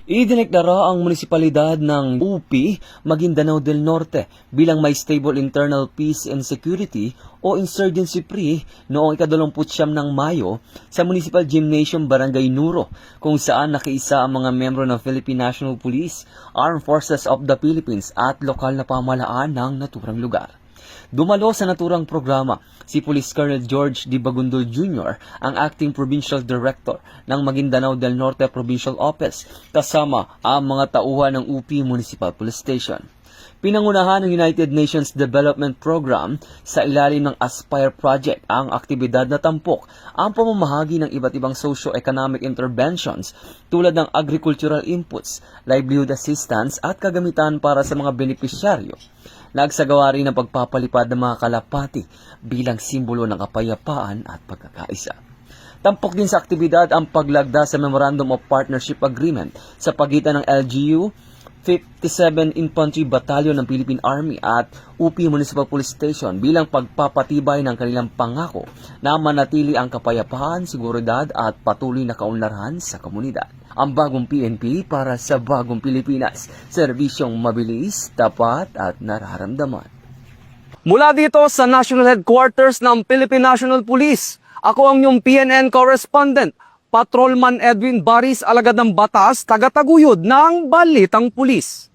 Idineklara ang munisipalidad ng UP, Maguindanao del Norte bilang may stable internal peace and security o insurgency-free noong ika-29 ng Mayo sa Municipal Gymnasium Barangay Nuro, kung saan nakiisa ang mga membro ng Philippine National Police, Armed Forces of the Philippines at lokal na pamahalaan ng naturang lugar. Dumalo sa naturang programa si Police Colonel George D. Bagundol Jr., ang Acting Provincial Director ng Maguindanao del Norte Provincial Office, kasama ang mga tauhan ng UP Municipal Police Station. Pinangunahan ng United Nations Development Program sa ilalim ng Aspire Project ang aktibidad na tampok ang pamamahagi ng iba't ibang socio-economic interventions tulad ng agricultural inputs, livelihood assistance at kagamitan para sa mga benepisyaryo. Nagsagawa rin ng pagpapalipad ng mga kalapati bilang simbolo ng kapayapaan at pagkakaisa. Tampok din sa aktibidad ang paglagda sa Memorandum of Partnership Agreement sa pagitan ng LGU, 57 Infantry Battalion ng Philippine Army at UP Municipal Police Station bilang pagpapatibay ng kanilang pangako na manatili ang kapayapaan, seguridad at patuloy na kaunlaran sa komunidad. Ang bagong PNP para sa bagong Pilipinas, serbisyong mabilis, tapat at nararamdaman. Mula dito sa National Headquarters ng Philippine National Police, ako ang inyong PNN correspondent, Patrolman Edwin Baris, alagad ng batas, tagataguyod ng Balitang Pulis.